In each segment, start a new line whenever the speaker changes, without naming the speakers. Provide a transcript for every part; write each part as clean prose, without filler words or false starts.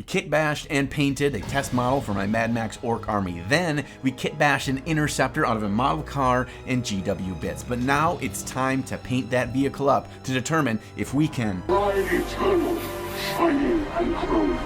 We kit bashed and painted a test model for my Mad Max Orc army. Then we kit bashed an interceptor out of a model car and GW bits. But now it's time to paint that vehicle up to determine if we can
ride eternal, shining and chrome.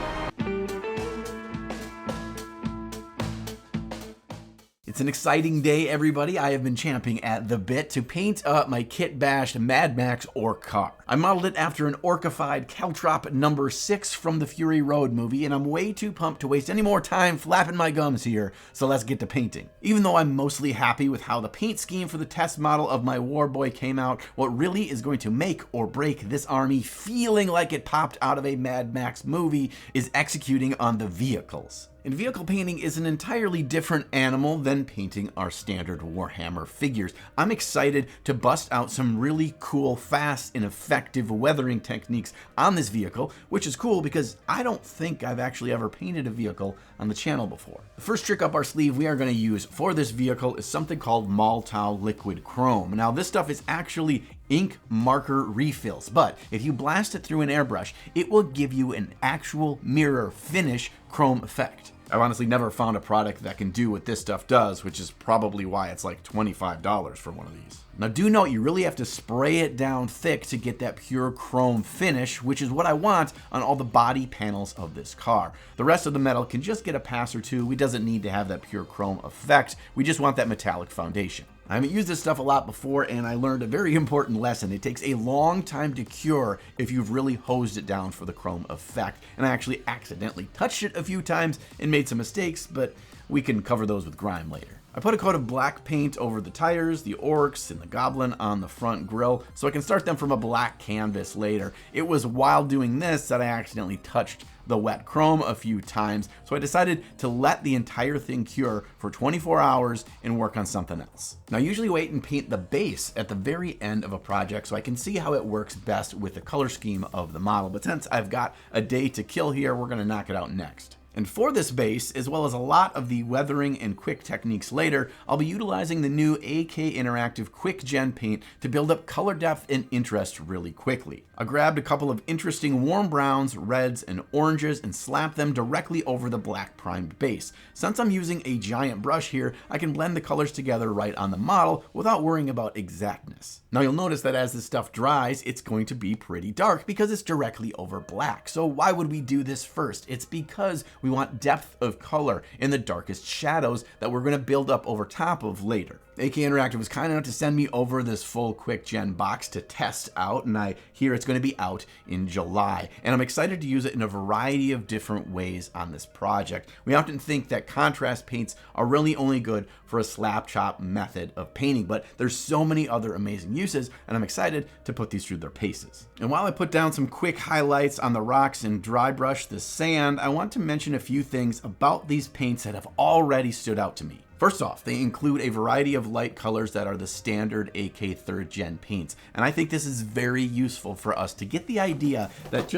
It's an exciting day, everybody. I have been champing at the bit to paint up my kit bashed Mad Max Orc car. I modeled it after an orcified Caltrop number 6 from the Fury Road movie, and I'm way too pumped to waste any more time flapping my gums here, so let's get to painting. Even though I'm mostly happy with how the paint scheme for the test model of my Warboy came out, what really is going to make or break this army feeling like it popped out of a Mad Max movie is executing on the vehicles. And vehicle painting is an entirely different animal than painting our standard Warhammer figures. I'm excited to bust out some really cool, fast, and effective weathering techniques on this vehicle, which is cool because I don't think I've actually ever painted a vehicle on the channel before. The first trick up our sleeve we are going to use for this vehicle is something called Maltau Liquid Chrome. Now this stuff is actually ink marker refills, but if you blast it through an airbrush, it will give you an actual mirror finish chrome effect. I've honestly never found a product that can do what this stuff does, which is probably why it's like $25 for one of these. Now do note you really have to spray it down thick to get that pure chrome finish, which is what I want on all the body panels of this car. The rest of the metal can just get a pass or two. It doesn't need to have that pure chrome effect. We just want that metallic foundation. I haven't used this stuff a lot before, and I learned a very important lesson. It takes a long time to cure if you've really hosed it down for the chrome effect. And I actually accidentally touched it a few times and made some mistakes, but we can cover those with grime later. I put a coat of black paint over the tires, the orcs, and the goblin on the front grille, so I can start them from a black canvas later. It was while doing this that I accidentally touched the wet chrome a few times, so I decided to let the entire thing cure for 24 hours and work on something else. Now I usually wait and paint the base at the very end of a project so I can see how it works best with the color scheme of the model, but since I've got a day to kill here, we're going to knock it out next. And for this base, as well as a lot of the weathering and quick techniques later, I'll be utilizing the new AK Interactive Quick Gen paint to build up color depth and interest really quickly. I grabbed a couple of interesting warm browns, reds, and oranges and slapped them directly over the black primed base. Since I'm using a giant brush here, I can blend the colors together right on the model without worrying about exactness. Now you'll notice that as this stuff dries, it's going to be pretty dark because it's directly over black. So why would we do this first? It's because we want depth of color in the darkest shadows that we're going to build up over top of later. AK Interactive was kind enough to send me over this full Quick Gen box to test out, and I hear it's going to be out in July. And I'm excited to use it in a variety of different ways on this project. We often think that contrast paints are really only good for a slap chop method of painting, but there's so many other amazing uses, and I'm excited to put these through their paces. And while I put down some quick highlights on the rocks and dry brush the sand, I want to mention a few things about these paints that have already stood out to me. First off, they include a variety of light colors that are the standard AK 3rd Gen paints, and I think this is very useful for us to get the idea that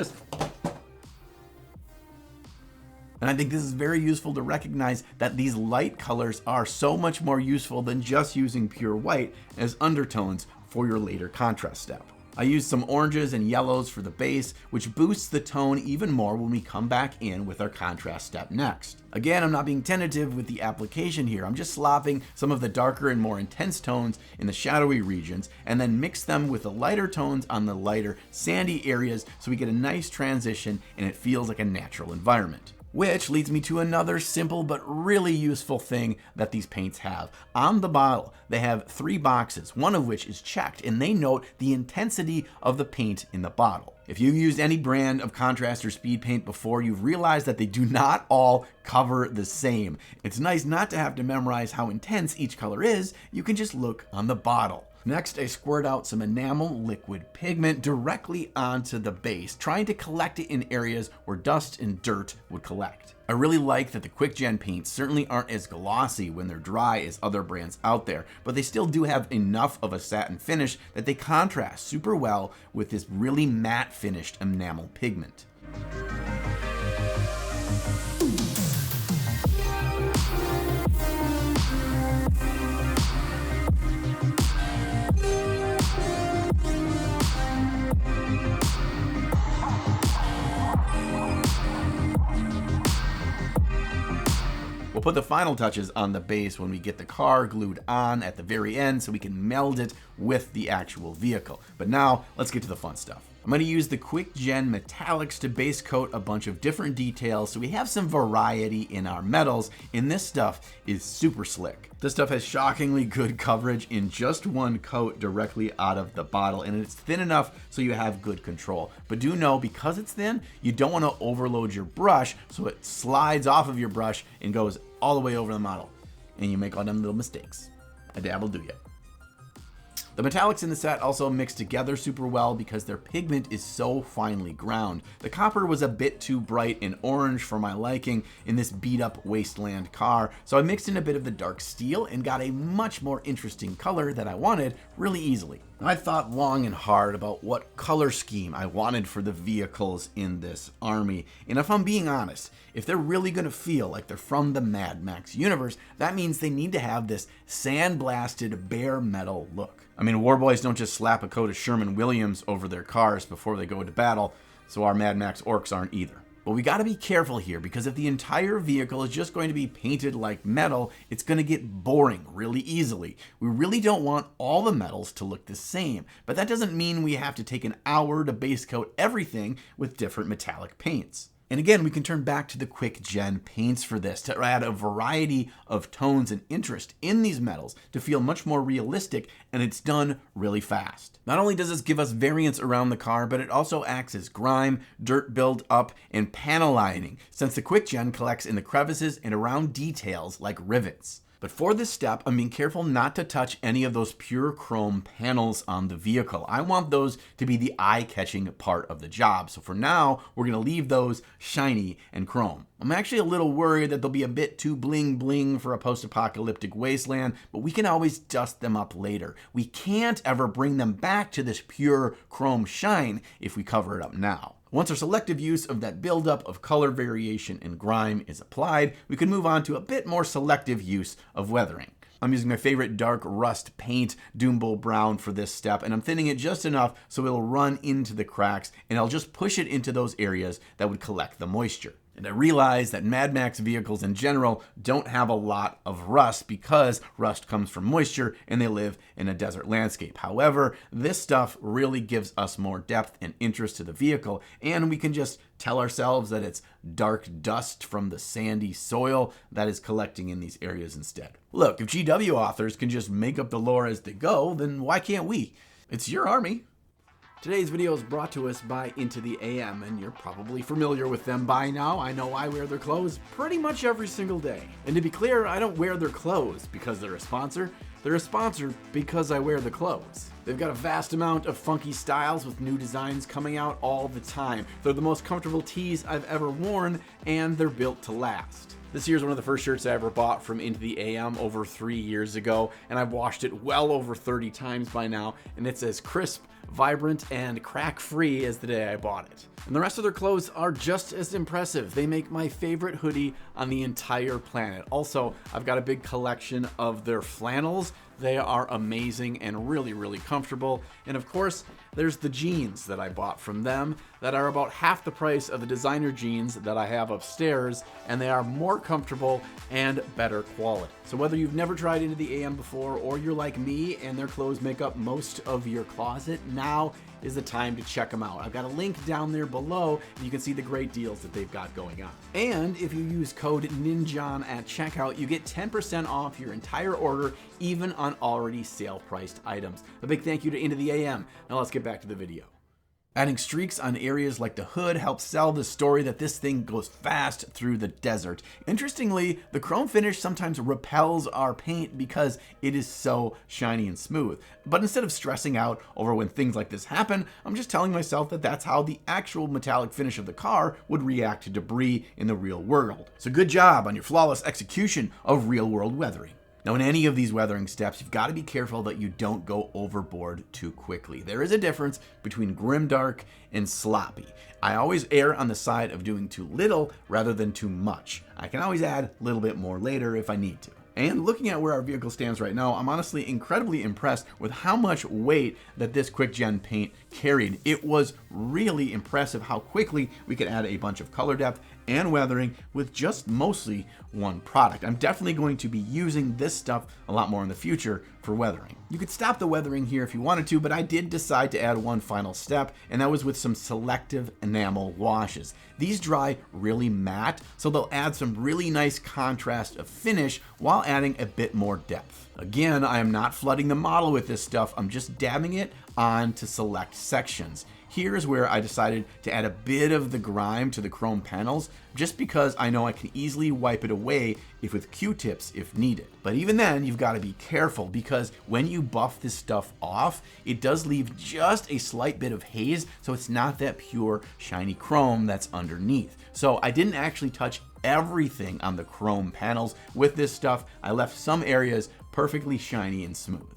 And I think this is very useful to recognize that these light colors are so much more useful than just using pure white as undertones for your later contrast step. I used some oranges and yellows for the base, which boosts the tone even more when we come back in with our contrast step next. Again, I'm not being tentative with the application here. I'm just slopping some of the darker and more intense tones in the shadowy regions and then mix them with the lighter tones on the lighter sandy areas so we get a nice transition and it feels like a natural environment. Which leads me to another simple but really useful thing that these paints have. On the bottle, they have 3 boxes, one of which is checked, and they note the intensity of the paint in the bottle. If you've used any brand of contrast or speed paint before, you've realized that they do not all cover the same. It's nice not to have to memorize how intense each color is. You can just look on the bottle. Next, I squirt out some enamel liquid pigment directly onto the base, trying to collect it in areas where dust and dirt would collect. I really like that the Quick Gen paints certainly aren't as glossy when they're dry as other brands out there, but they still do have enough of a satin finish that they contrast super well with this really matte finished enamel pigment. We'll put the final touches on the base when we get the car glued on at the very end so we can meld it with the actual vehicle. But now let's get to the fun stuff. I'm going to use the Quick Gen metallics to base coat a bunch of different details so we have some variety in our metals, and this stuff is super slick. This stuff has shockingly good coverage in just one coat directly out of the bottle, and it's thin enough so you have good control. But do know, because it's thin, you don't want to overload your brush so it slides off of your brush and goes all the way over the model, and you make all them little mistakes. A dabble do ya. The metallics in the set also mix together super well because their pigment is so finely ground. The copper was a bit too bright and orange for my liking in this beat up wasteland car, so I mixed in a bit of the dark steel and got a much more interesting color that I wanted really easily. I thought long and hard about what color scheme I wanted for the vehicles in this army, and if I'm being honest, if they're really going to feel like they're from the Mad Max universe, that means they need to have this sandblasted bare metal look. I mean, warboys don't just slap a coat of Sherman-Williams over their cars before they go into battle, so our Mad Max orcs aren't either. But we gotta be careful here, because if the entire vehicle is just going to be painted like metal, it's gonna get boring really easily. We really don't want all the metals to look the same, but that doesn't mean we have to take an hour to base coat everything with different metallic paints. And again, we can turn back to the Quick Gen paints for this to add a variety of tones and interest in these metals to feel much more realistic, and it's done really fast. Not only does this give us variance around the car, but it also acts as grime, dirt build up, and panel lining, since the Quick Gen collects in the crevices and around details like rivets. But for this step, I'm being careful not to touch any of those pure chrome panels on the vehicle. I want those to be the eye-catching part of the job. So for now, we're gonna leave those shiny and chrome. I'm actually a little worried that they'll be a bit too bling bling for a post-apocalyptic wasteland, but we can always dust them up later. We can't ever bring them back to this pure chrome shine if we cover it up now. Once our selective use of that buildup of color variation and grime is applied, we can move on to a bit more selective use of weathering. I'm using my favorite dark rust paint, Doombull Brown, for this step, and I'm thinning it just enough so it'll run into the cracks, and I'll just push it into those areas that would collect the moisture. And I realize that Mad Max vehicles in general don't have a lot of rust because rust comes from moisture and they live in a desert landscape. However, this stuff really gives us more depth and interest to the vehicle, and we can just tell ourselves that it's dark dust from the sandy soil that is collecting in these areas instead. Look, if GW authors can just make up the lore as they go, then why can't we? It's your army. Today's video is brought to us by Into the AM, and you're probably familiar with them by now. I know I wear their clothes pretty much every single day. And to be clear, I don't wear their clothes because they're a sponsor. They're a sponsor because I wear the clothes. They've got a vast amount of funky styles with new designs coming out all the time. They're the most comfortable tees I've ever worn, and they're built to last. This year's one of the first shirts I ever bought from Into the AM over 3 years ago, and I've washed it well over 30 times by now, and it's as crisp, vibrant, and crack-free as the day I bought it. And the rest of their clothes are just as impressive. They make my favorite hoodie on the entire planet. Also, I've got a big collection of their flannels. They are amazing and really, really comfortable. And of course, there's the jeans that I bought from them that are about half the price of the designer jeans that I have upstairs, and they are more comfortable and better quality. So whether you've never tried Into the AM before, or you're like me and their clothes make up most of your closet, now is the time to check them out. I've got a link down there below, and you can see the great deals that they've got going on. And if you use code NINJON at checkout, you get 10% off your entire order, even on already sale-priced items. A big thank you to Into the AM. Now let's get back to the video. Adding streaks on areas like the hood helps sell the story that this thing goes fast through the desert. Interestingly, the chrome finish sometimes repels our paint because it is so shiny and smooth. But instead of stressing out over when things like this happen, I'm just telling myself that that's how the actual metallic finish of the car would react to debris in the real world. So good job on your flawless execution of real world weathering. Now, in any of these weathering steps, you've got to be careful that you don't go overboard too quickly. There is a difference between grimdark and sloppy. I always err on the side of doing too little rather than too much. I can always add a little bit more later if I need to. And looking at where our vehicle stands right now, I'm honestly incredibly impressed with how much weight that this Quick Gen paint carried. It was really impressive how quickly we could add a bunch of color depth and weathering with just mostly one product. I'm definitely going to be using this stuff a lot more in the future for weathering. You could stop the weathering here if you wanted to, but I did decide to add one final step, and that was with some selective enamel washes. These dry really matte, so they'll add some really nice contrast of finish while adding a bit more depth. Again, I am not flooding the model with this stuff, I'm just dabbing it on to select sections. Here's where I decided to add a bit of the grime to the chrome panels, just because I know I can easily wipe it away with Q-tips if needed. But even then, you've got to be careful, because when you buff this stuff off, it does leave just a slight bit of haze, so it's not that pure shiny chrome that's underneath. So I didn't actually touch everything on the chrome panels with this stuff. I left some areas perfectly shiny and smooth.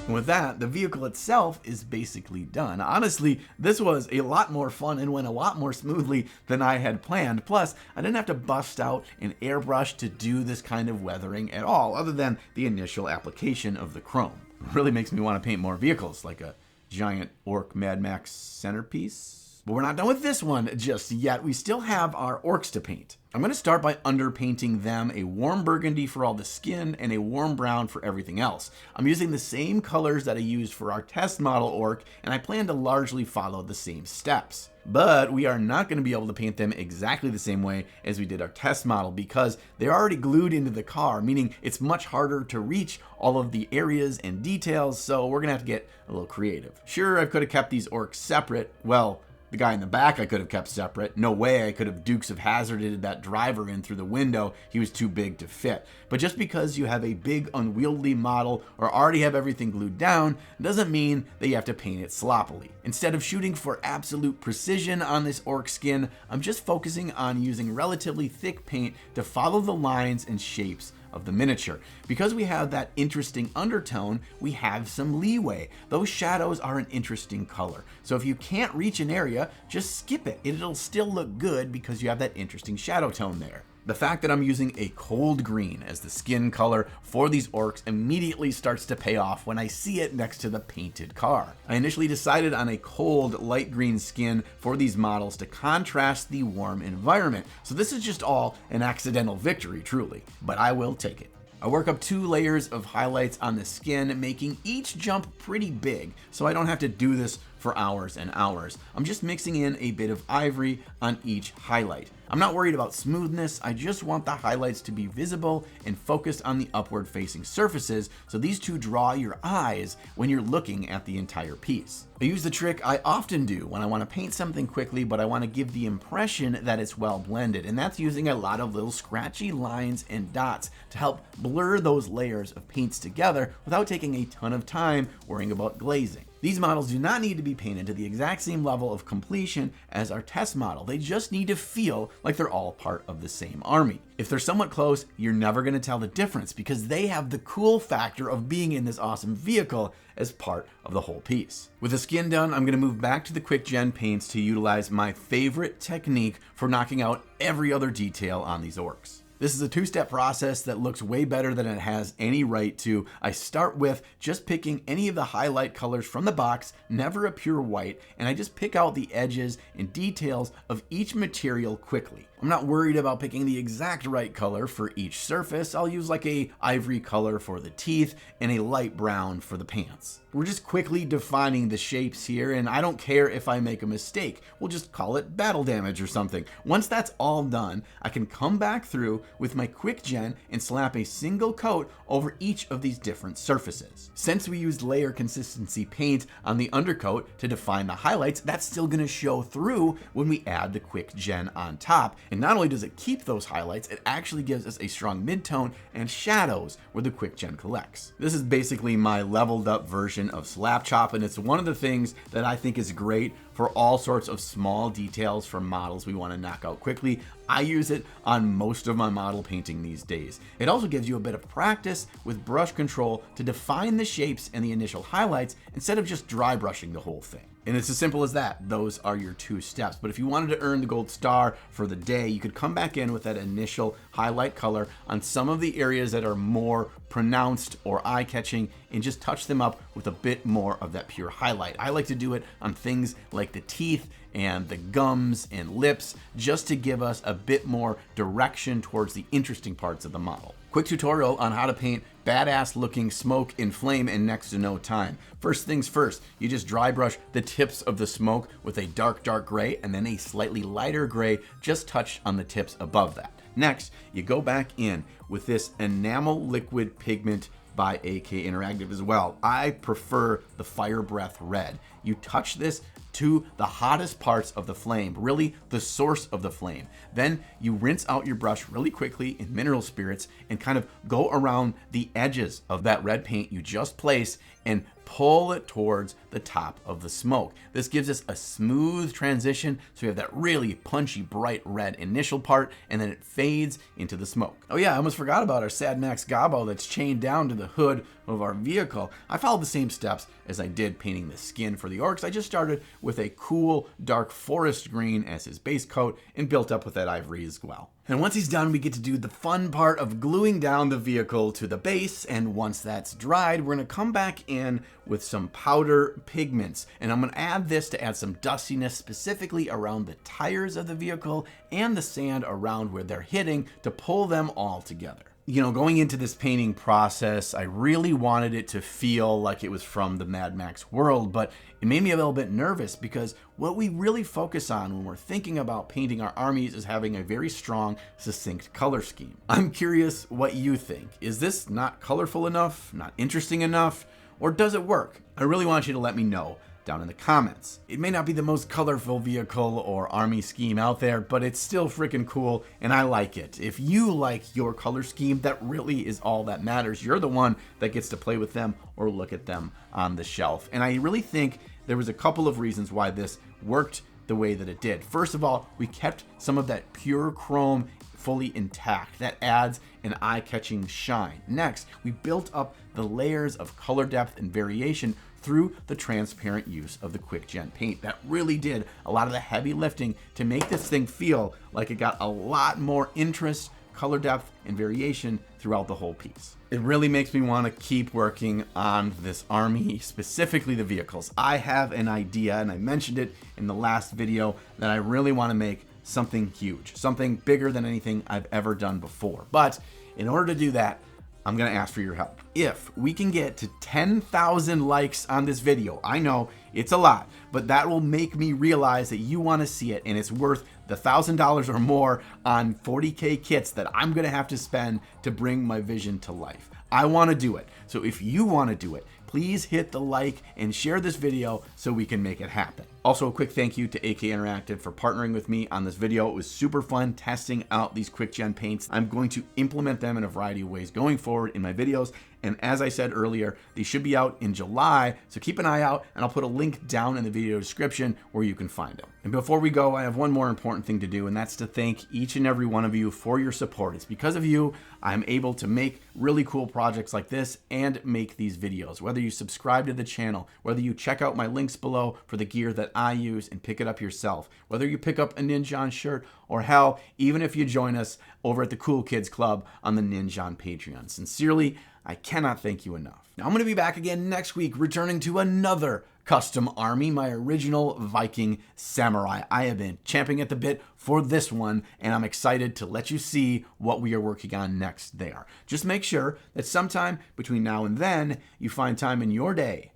With that, the vehicle itself is basically done. Honestly, this was a lot more fun and went a lot more smoothly than I had planned. Plus, I didn't have to bust out an airbrush to do this kind of weathering at all, other than the initial application of the chrome. It really makes me want to paint more vehicles, like a giant orc Mad Max centerpiece. But we're not done with this one just yet. We still have our orcs to paint. I'm going to start by underpainting them a warm burgundy for all the skin and a warm brown for everything else. I'm using the same colors that I used for our test model orc, and I plan to largely follow the same steps. But we are not going to be able to paint them exactly the same way as we did our test model, because they're already glued into the car, meaning it's much harder to reach all of the areas and details, so we're going to have to get a little creative. Sure, I could have kept these orcs separate. Well, the guy in the back I could have kept separate. No way I could have Dukes of Hazzarded that driver in through the window. He was too big to fit. But just because you have a big unwieldy model or already have everything glued down doesn't mean that you have to paint it sloppily. Instead of shooting for absolute precision on this orc skin, I'm just focusing on using relatively thick paint to follow the lines and shapes of the miniature. Because we have that interesting undertone, we have some leeway. Those shadows are an interesting color. So if you can't reach an area, just skip it. It'll still look good because you have that interesting shadow tone there. The fact that I'm using a cold green as the skin color for these orcs immediately starts to pay off when I see it next to the painted car. I initially decided on a cold light green skin for these models to contrast the warm environment. So this is just all an accidental victory, truly, but I will take it. I work up 2 layers of highlights on the skin, making each jump pretty big, so I don't have to do this for hours and hours. I'm just mixing in a bit of ivory on each highlight. I'm not worried about smoothness, I just want the highlights to be visible and focused on the upward facing surfaces, so these two draw your eyes when you're looking at the entire piece. I use the trick I often do when I want to paint something quickly, but I want to give the impression that it's well blended, and that's using a lot of little scratchy lines and dots to help blur those layers of paints together without taking a ton of time worrying about glazing. These models do not need to be painted to the exact same level of completion as our test model. They just need to feel like they're all part of the same army. If they're somewhat close, you're never going to tell the difference because they have the cool factor of being in this awesome vehicle as part of the whole piece. With the skin done, I'm going to move back to the quick gen paints to utilize my favorite technique for knocking out every other detail on these orcs. This is a 2-step process that looks way better than it has any right to. I start with just picking any of the highlight colors from the box, never a pure white, and I just pick out the edges and details of each material quickly. I'm not worried about picking the exact right color for each surface. I'll use like a ivory color for the teeth and a light brown for the pants. We're just quickly defining the shapes here, and I don't care if I make a mistake. We'll just call it battle damage or something. Once that's all done, I can come back through with my quick gen and slap a single coat over each of these different surfaces. Since we used layer consistency paint on the undercoat to define the highlights, that's still going to show through when we add the quick gen on top. And not only does it keep those highlights, it actually gives us a strong mid-tone and shadows where the quick gen collects. This is basically my leveled up version of slap chop, and it's one of the things that I think is great for all sorts of small details for models we want to knock out quickly. I use it on most of my model painting these days. It also gives you a bit of practice with brush control to define the shapes and the initial highlights instead of just dry brushing the whole thing. And it's as simple as that. Those are your 2 steps. But if you wanted to earn the gold star for the day, you could come back in with that initial highlight color on some of the areas that are more pronounced or eye-catching and just touch them up with a bit more of that pure highlight. I like to do it on things like the teeth and the gums and lips just to give us a bit more direction towards the interesting parts of the model. Quick tutorial on how to paint badass looking smoke and flame in next to no time. First things first, you just dry brush the tips of the smoke with a dark gray and then a slightly lighter gray just touched on the tips above that. Next, you go back in with this enamel liquid pigment by AK Interactive as well. I prefer the Fire Breath Red. You touch this to the hottest parts of the flame, really the source of the flame. Then you rinse out your brush really quickly in mineral spirits and kind of go around the edges of that red paint you just placed and pull it towards the top of the smoke. This gives us a smooth transition, so we have that really punchy, bright red initial part, and then it fades into the smoke. Oh yeah, I almost forgot about our Sad Max Gobbo that's chained down to the hood of our vehicle. I followed the same steps as I did painting the skin for the orcs. I just started with a cool, dark forest green as his base coat and built up with that ivory as well. And once he's done, we get to do the fun part of gluing down the vehicle to the base. And once that's dried, we're gonna come back in with some powder pigments. And I'm gonna add this to add some dustiness specifically around the tires of the vehicle and the sand around where they're hitting to pull them all together. You know, going into this painting process, I really wanted it to feel like it was from the Mad Max world, but it made me a little bit nervous because what we really focus on when we're thinking about painting our armies is having a very strong, succinct color scheme. I'm curious what you think. Is this not colorful enough, not interesting enough, or does it work? I really want you to let me know down in the comments. It may not be the most colorful vehicle or army scheme out there, but it's still freaking cool and I like it. If you like your color scheme, that really is all that matters. You're the one that gets to play with them or look at them on the shelf. And I really think there was a couple of reasons why this worked the way that it did. First of all, we kept some of that pure chrome fully intact. That adds an eye-catching shine. Next, we built up the layers of color depth and variation through the transparent use of the quick gen paint. That really did a lot of the heavy lifting to make this thing feel like it got a lot more interest, color depth, and variation throughout the whole piece. It really makes me want to keep working on this army, specifically the vehicles. I have an idea, and I mentioned it in the last video, that I really want to make something huge, something bigger than anything I've ever done before. But in order to do that, I'm gonna ask for your help. If we can get to 10,000 likes on this video, I know it's a lot, but that will make me realize that you wanna see it and it's worth the $1,000 or more on 40K kits that I'm gonna have to spend to bring my vision to life. I wanna do it. So if you wanna do it, please hit the like and share this video so we can make it happen. Also, a quick thank you to AK Interactive for partnering with me on this video. It was super fun testing out these quick gen paints. I'm going to implement them in a variety of ways going forward in my videos. And as I said earlier, they should be out in July, so keep an eye out and I'll put a link down in the video description where you can find them. And before we go, I have one more important thing to do, and that's to thank each and every one of you for your support. It's because of you I'm able to make really cool projects like this and make these videos. Whether you subscribe to the channel, whether you check out my links below for the gear that I use and pick it up yourself, whether you pick up a Ninja shirt, or hell, even if you join us over at the Cool Kids Club on the Ninja Patreon. Sincerely, I cannot thank you enough. Now I'm going to be back again next week, returning to another custom army, my original Viking Samurai. I have been champing at the bit for this one, and I'm excited to let you see what we are working on next there. Just make sure that sometime between now and then, you find time in your day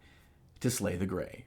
to slay the gray.